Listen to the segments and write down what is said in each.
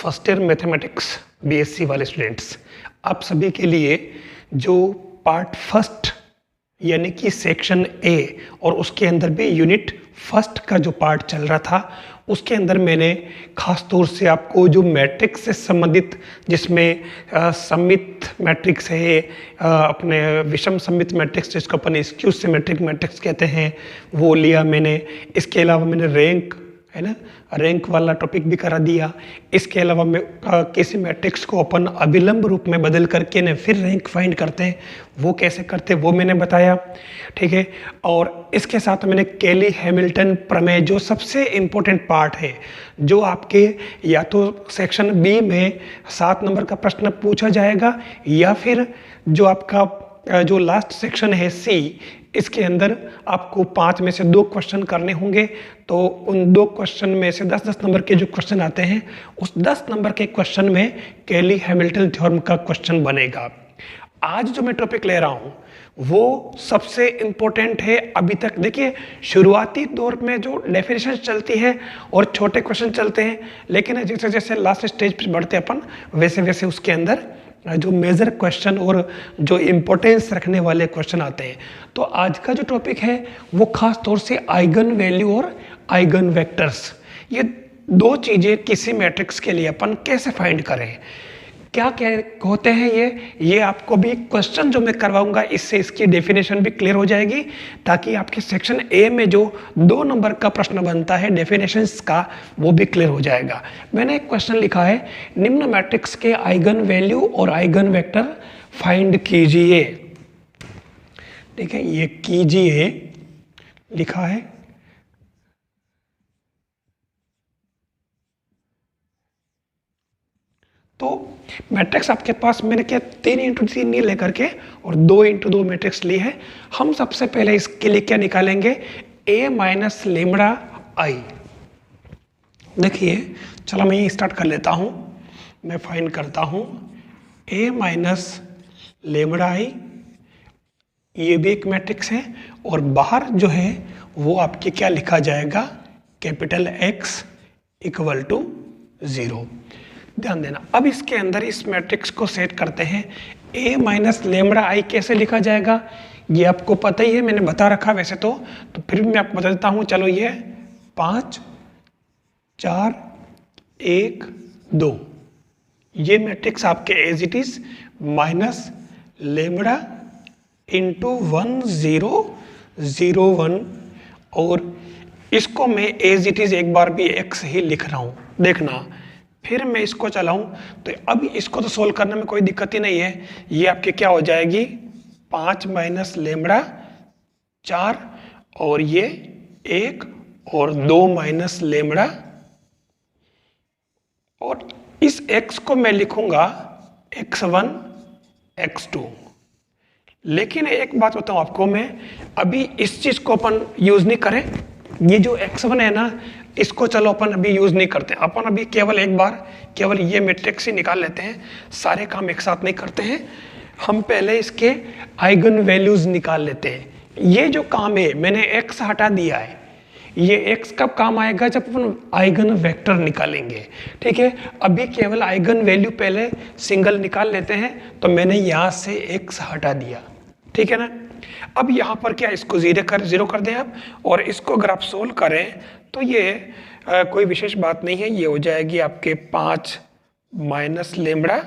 First year mathematics BSc वाले students, आप सभी के लिए जो पार्ट फर्स्ट यानी कि सेक्शन ए और उसके अंदर भी यूनिट फर्स्ट का जो पार्ट चल रहा था, उसके अंदर मैंने खास तौर से आपको जो मैट्रिक्स से संबंधित, जिसमें सममित मैट्रिक्स है, अपने विषम सममित मैट्रिक्स जिसको अपन स्क्यू सिमेट्रिक मैट्रिक्स कहते हैं, वो लिया मैंने। इसके अलावा मैंने रैंक है ना, रैंक वाला टॉपिक भी करा दिया। इसके अलावा मैं किसी मैट्रिक्स को अपन अभिलंब रूप में बदल करके ने फिर रैंक फाइंड करते हैं, वो कैसे करते हैं वो मैंने बताया, ठीक है। और इसके साथ मैंने केली हैमिल्टन प्रमेय, जो सबसे इम्पोर्टेंट पार्ट है, जो आपके या तो सेक्शन बी में 7 नंबर का प्रश्न पूछा जाएगा, या फिर जो आपका जो लास्ट सेक्शन है सी, इसके अंदर आपको 5 में से 2 क्वेश्चन करने होंगे। तो उन 2 क्वेश्चन में से 10-10 नंबर के जो क्वेश्चन आते हैं, उस 10 नंबर के क्वेश्चन में केली हैमिल्टन थ्योरम का क्वेश्चन बनेगा। आज जो मैं टॉपिक ले रहा हूं वो सबसे इम्पोर्टेंट है। अभी तक देखिए, शुरुआती दौर में जो डेफिनेशन चलती है और छोटे क्वेश्चन चलते हैं, लेकिन जैसे जैसे लास्ट स्टेज पर बढ़ते अपन, वैसे वैसे उसके अंदर जो मेजर क्वेश्चन और जो इम्पोर्टेंस रखने वाले क्वेश्चन आते हैं। तो आज का जो टॉपिक है वो खास तौर से आइगन वैल्यू और आइगन वेक्टर्स, ये 2 चीज़ें किसी मैट्रिक्स के लिए अपन कैसे फाइंड करें, क्या क्या होते हैं ये आपको भी क्वेश्चन जो मैं करवाऊंगा, इससे इसकी डेफिनेशन भी क्लियर हो जाएगी, ताकि आपके सेक्शन ए में जो 2 नंबर का प्रश्न बनता है डेफिनेशंस का, वो भी क्लियर हो जाएगा। मैंने एक क्वेश्चन लिखा है, निम्न मैट्रिक्स के आइगन वैल्यू और आइगन वेक्टर फाइंड कीजिए। ठीक है, ये कीजिए लिखा है। तो मैट्रिक्स आपके पास मैंने क्या 3x3 नहीं लेकर के और 2x2 मैट्रिक्स ली है। हम सबसे पहले इसके लिए क्या निकालेंगे, a माइनस लेमड़ा आई। देखिए, चलो मैं ये स्टार्ट कर लेता हूँ, मैं फाइंड करता हूँ a माइनस लेमड़ा आई, ये भी एक मैट्रिक्स है, और बाहर जो है वो आपके क्या लिखा जाएगा, कैपिटल X इक्वल टू 0। ध्यान देना, अब इसके अंदर इस मैट्रिक्स को सेट करते हैं। a माइनस लेमड़ा आई कैसे लिखा जाएगा ये आपको पता ही है, मैंने बता रखा वैसे तो फिर भी मैं आपको बता देता हूँ। चलो, ये 5 4 1 2, ये मैट्रिक्स आपके as it is minus lambda into 1 0 0 1, और इसको मैं एज इट इज एक बार भी x ही लिख रहा हूँ। देखना, फिर मैं इसको चलाऊं तो अब इसको तो सोल्व करने में कोई दिक्कत ही नहीं है। ये आपके क्या हो जाएगी, 5 माइनस लेमड़ा 4, और ये 1 और 2 माइनस लेमड़ा, और इस x को मैं लिखूंगा x1 x2। लेकिन एक बात बताऊं आपको, मैं अभी इस चीज को अपन यूज नहीं करें। ये जो x1 है ना, इसको चलो अपन अभी यूज नहीं करते, अपन अभी केवल एक बार केवल ये मैट्रिक्स ही निकाल लेते हैं, सारे काम एक साथ नहीं करते हैं। हम पहले इसके आइगन वैल्यूज निकाल लेते हैं। ये जो काम है, मैंने x हटा दिया है, ये x कब काम आएगा, जब अपन आइगन वेक्टर निकालेंगे। ठीक है, अभी केवल आइगन वैल्यू पहले सिंगल निकाल लेते हैं, तो मैंने यहाँ से x हटा दिया, ठीक है ना। अब यहाँ पर क्या, इसको 0 कर दें आप, और इसको अगर आप सोल्व करें तो ये कोई विशेष बात नहीं है। ये हो जाएगी आपके 5 माइनस लेमड़ा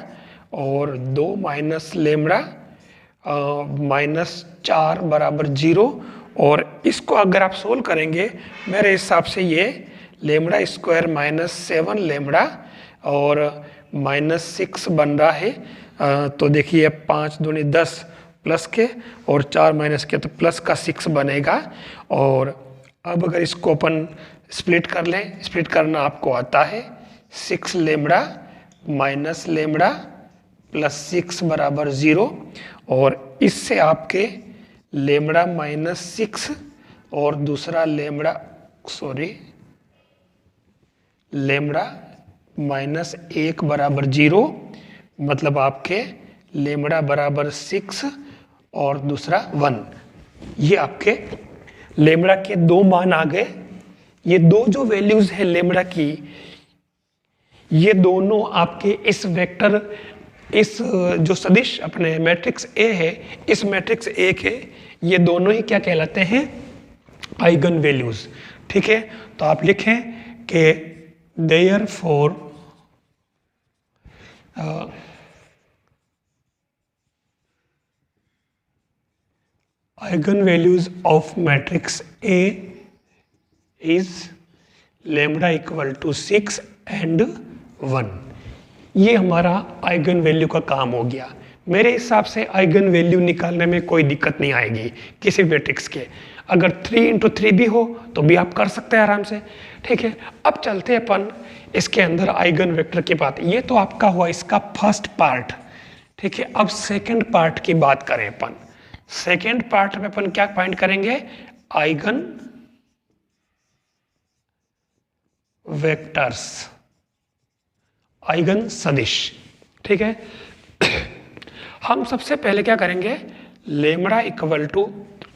और 2 माइनस लेमड़ा माइनस 4 बराबर 0, और इसको अगर आप सोल्व करेंगे मेरे हिसाब से ये लेमड़ा स्क्वायर माइनस 7 लेमड़ा और माइनस 6 बन रहा है। तो देखिए, 5 दूनी 10 प्लस के और 4 माइनस के, तो प्लस का 6 बनेगा। और अब अगर इसको अपन स्प्लिट कर लें, स्प्लिट करना आपको आता है, 6 लेमड़ा माइनस लेमड़ा प्लस 6 बराबर 0, और इससे आपके लेमड़ा माइनस 6 और दूसरा लेमड़ा माइनस 1 बराबर 0, मतलब आपके लेमड़ा बराबर 6 और दूसरा 1। ये आपके लेमड़ा के 2 मान आ गए। ये 2 जो वैल्यूज है लेमड़ा की, ये दोनों आपके इस वेक्टर, इस जो सदिश अपने मैट्रिक्स ए है, इस मैट्रिक्स ए के ये दोनों ही क्या कहलाते हैं? Eigenvalues. ठीक है, तो आप लिखें कि therefore eigenvalues of matrix A is lambda equal to 6 and 1। ये हमारा आइगन वैल्यू का काम हो गया। मेरे हिसाब से आइगन वैल्यू निकालने में कोई दिक्कत नहीं आएगी किसी मैट्रिक्स के। अगर 3 × 3 भी हो तो भी आप कर सकते हैं आराम से। ठीक है, अब चलते हैं अपन इसके अंदर आइगन वेक्टर की बात। ये तो आपका हुआ इसका फर्स्ट पार्ट। ठीक है, अब सेकंड पार्ट की बात करें अपन। सेकंड पार्ट में अपन क्या फाइंड करेंगे? आइगन वेक्टर्स, आइगन सदिश। ठीक है, हम सबसे पहले क्या करेंगे? लैम्बडा इक्वल टू,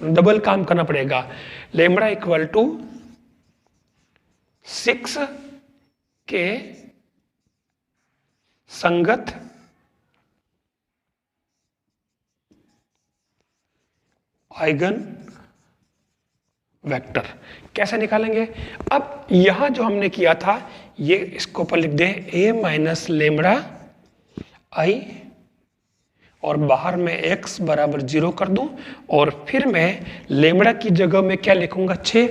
डबल काम करना पड़ेगा, लैम्बडा इक्वल टू 6 के संगत आइगन वेक्टर। कैसे निकालेंगे? अब यहां जो हमने किया था ये इसको पर लिख दें a माइनस लैम्बडा आई, और बाहर में x बराबर 0 कर दूं, और फिर मैं लैम्बडा की जगह में क्या लिखूंगा? 6।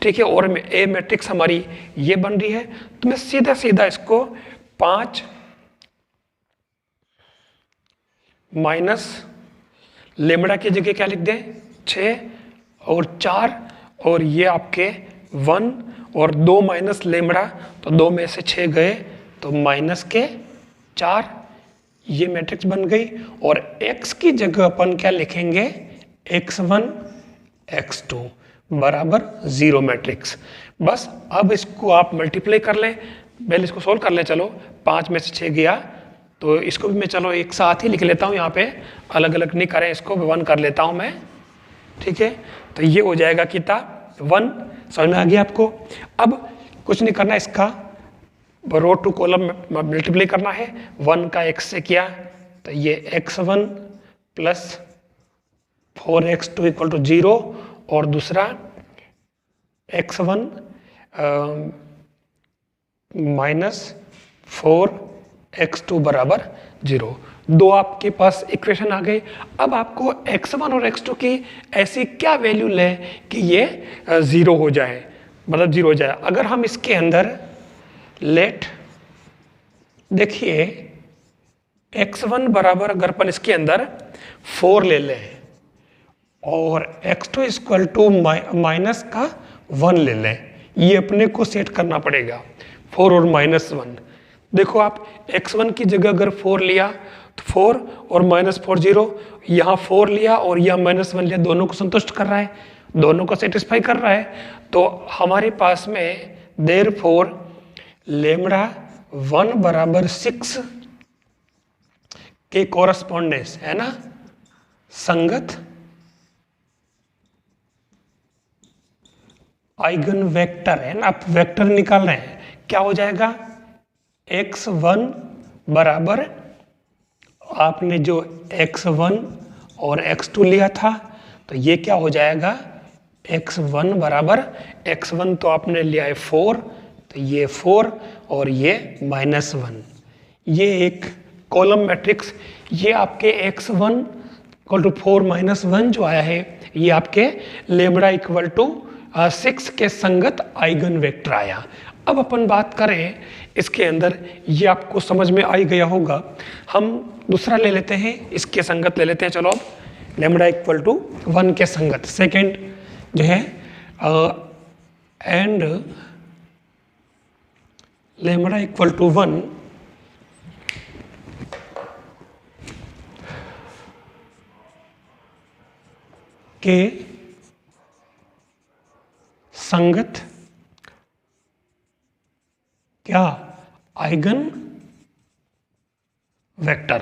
ठीक है, और ए मैट्रिक्स हमारी ये बन रही है, तो मैं सीधा सीधा इसको 5 माइनस लैम्बडा की जगह क्या लिख दें? 6 और 4, और ये आपके 1 और 2 माइनस लैम्बडा, तो 2 में से 6 गए तो माइनस के 4, ये मैट्रिक्स बन गई। और x की जगह अपन क्या लिखेंगे? x1 x2 बराबर 0 मैट्रिक्स। बस अब इसको आप मल्टीप्लाई कर लें, पहले इसको सोल्व कर लें। चलो 5 में से 6 गया तो इसको भी मैं चलो एक साथ ही लिख लेता हूँ, यहाँ पे अलग अलग नहीं करें, इसको 1 कर लेता हूँ मैं। ठीक है, तो ये हो जाएगा कितना? 1। समझ में आ गया आपको? अब कुछ नहीं करना, इसका रो टू कॉलम मल्टीप्लाई करना है। 1 का x से किया तो ये x1 plus 4x2 equal to 0, और दूसरा x1 माइनस 4x2 बराबर 0। दो आपके पास इक्वेशन आ गई। अब आपको x1 और x2 की ऐसी क्या वैल्यू लें कि ये 0 हो जाए, मतलब 0 हो जाए। अगर हम इसके अंदर लेट देखिए x1 बराबर, अगर अपन इसके अंदर 4 ले लें और x2 इक्वल टू माइनस का 1 ले लें, ये अपने को सेट करना पड़ेगा 4 और -1। देखो आप x1 की जगह अगर 4 लिया तो 4 और -4 0, यहाँ 4 लिया और यहाँ -1 लिया, दोनों को संतुष्ट कर रहा है, दोनों को सेटिस्फाई कर रहा है। तो हमारे पास में देयरफॉर लैम्बडा 1 बराबर 6 के कोरस्पॉन्डेंस है ना, संगत आइगन वेक्टर है ना। आप वेक्टर निकाल रहे हैं, क्या हो जाएगा? x1 बराबर, आपने जो x1 और x2 लिया था तो ये क्या हो जाएगा? x1 बराबर, x1 तो आपने लिया है 4, तो ये 4 और ये -1, ये एक कॉलम मैट्रिक्स। ये आपके x1 इक्वल टू 4 -1 जो आया है, ये आपके लैम्बडा इक्वल टू 6 के संगत आइगन वेक्टर आया। अब अपन बात करें इसके अंदर, ये आपको समझ में आ ही गया होगा। हम दूसरा ले लेते हैं, इसके संगत ले लेते हैं। चलो अब लैम्बडा इक्वल टू 1 के संगत सेकंड जो है, एंड लैम्बडा इक्वल टू 1 के संगत क्या? Eigen vector.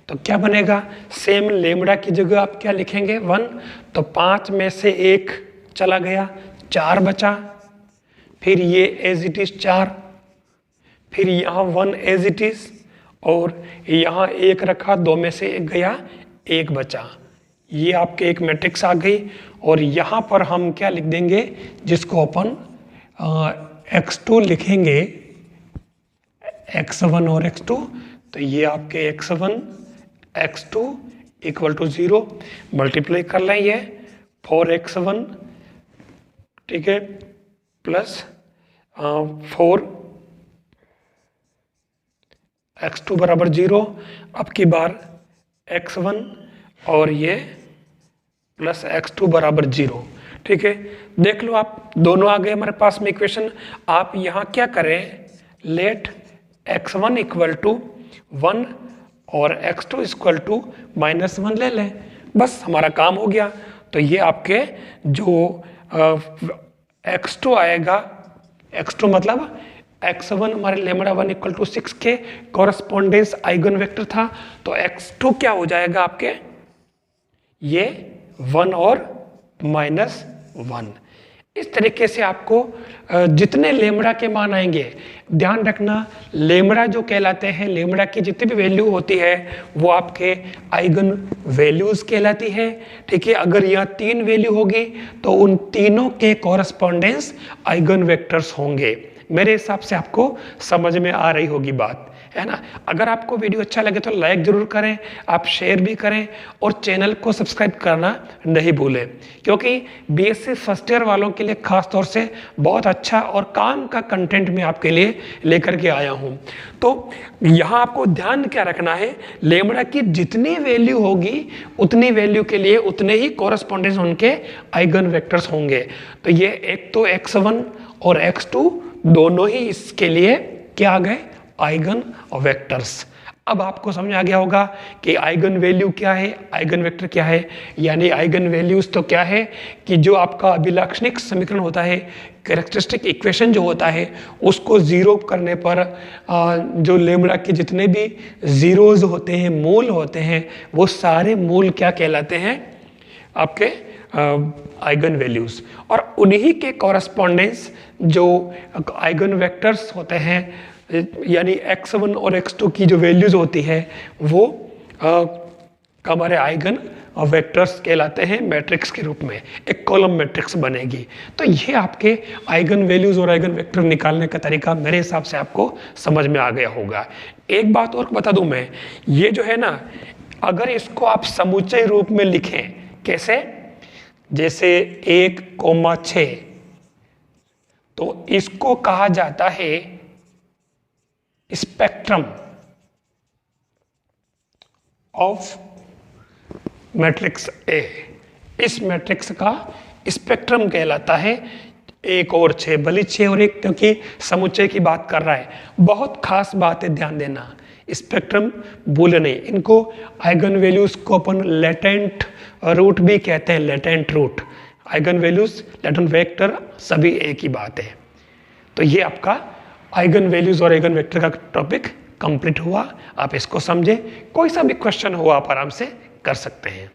तो क्या बनेगा? सेम लैम्बडा की जगह आप क्या लिखेंगे? 1, तो 5 में से 1 चला गया, 4 बचा, फिर ये एज इट इज 4, फिर यहाँ 1 एज इट इज, और यहाँ 1 रखा, 2 में से 1 गया, 1 बचा। ये आपके एक मैट्रिक्स आ गई। और यहाँ पर हम क्या लिख देंगे, जिसको अपन x2 लिखेंगे, x1 और x2। तो ये आपके x1 x2 equal to 0, multiply कर लें ये 4x1, ठीक है, प्लस 4x2 बराबर 0। अब की बार x1 और ये प्लस x2 बराबर 0, ठीक है। देख लो आप, दोनों आ गए हमारे पास में इक्वेशन। आप यहाँ क्या करें, लेट x1 इक्वल टू 1 और x2 इक्वल टू -1 ले लें, बस हमारा काम हो गया। तो ये आपके जो x2 आएगा, x2 मतलब x1 हमारे लेमड़ा 1 इक्वल टू 6 के कॉरस्पॉन्डेंस आइगन वेक्टर था। तो x2 क्या हो जाएगा आपके, ये 1 और -1। इस तरीके से आपको जितने लेमड़ा के मान आएंगे, ध्यान रखना लेमड़ा जो कहलाते हैं, लेमड़ा की जितनी भी वैल्यू होती है वो आपके आइगन वैल्यूज कहलाती है, ठीक है। अगर यहाँ 3 वैल्यू होगी तो उन तीनों के कॉरस्पॉन्डेंस आइगन वेक्टर्स होंगे। मेरे हिसाब से आपको समझ में आ रही होगी बात, है ना। अगर आपको वीडियो अच्छा लगे तो लाइक जरूर करें, आप शेयर भी करें और चैनल को सब्सक्राइब करना नहीं भूलें, क्योंकि बीएससी फर्स्ट ईयर वालों के लिए खास तौर से बहुत अच्छा और काम का कंटेंट मैं आपके लिए लेकर के आया हूं। तो यहाँ आपको ध्यान क्या रखना है, लेमड़ा की जितनी वैल्यू होगी उतनी वैल्यू के लिए उतने ही कॉरस्पॉन्डेंस उनके आइगन वेक्टर्स होंगे। तो ये एक तो x1 और x2 दोनों ही इसके लिए क्या आ गए, आइगन वेक्टर्स। अब आपको समझ आ गया होगा कि आइगन वैल्यू क्या है, आइगन वेक्टर क्या है। यानी आइगन वैल्यूज तो क्या है कि जो आपका अभिलाक्षणिक समीकरण होता है, कैरेक्टरिस्टिक इक्वेशन जो होता है, उसको जीरो करने पर जो लेमड़ा के जितने भी जीरोज होते हैं, मूल होते हैं, वो सारे मूल क्या कहलाते हैं, आपके आइगन वैल्यूज। और उन्हीं के कॉरस्पॉन्डेंस जो आइगन वेक्टर्स होते हैं, यानी x1 और x2 की जो वैल्यूज होती है वो हमारे आइगन वेक्टर्स कहलाते हैं। मैट्रिक्स के रूप में एक कॉलम मैट्रिक्स बनेगी। तो ये आपके आइगन वैल्यूज और आइगन वेक्टर निकालने का तरीका मेरे हिसाब से आपको समझ में आ गया होगा। एक बात और बता दूं मैं, ये जो है ना, अगर इसको आप समुच्चय रूप में लिखें, कैसे, जैसे 1,6, तो इसको कहा जाता है स्पेक्ट्रम ऑफ मैट्रिक्स ए। इस मैट्रिक्स का स्पेक्ट्रम कहलाता है 1 और 6, भले 6 और 1 क्योंकि समुच्चय की बात कर रहा है। बहुत खास बात है, ध्यान देना, स्पेक्ट्रम भूले नहीं। इनको आइगन वैल्यूज को अपन लेटेंट रूट भी कहते हैं, latent root. Eigenvalues, latent vector सभी एक ही बात है। तो ये आपका आइगन वैल्यूज और आइगन वेक्टर का टॉपिक कंप्लीट हुआ। आप इसको समझे, कोई सा भी क्वेश्चन हो आप आराम से कर सकते हैं।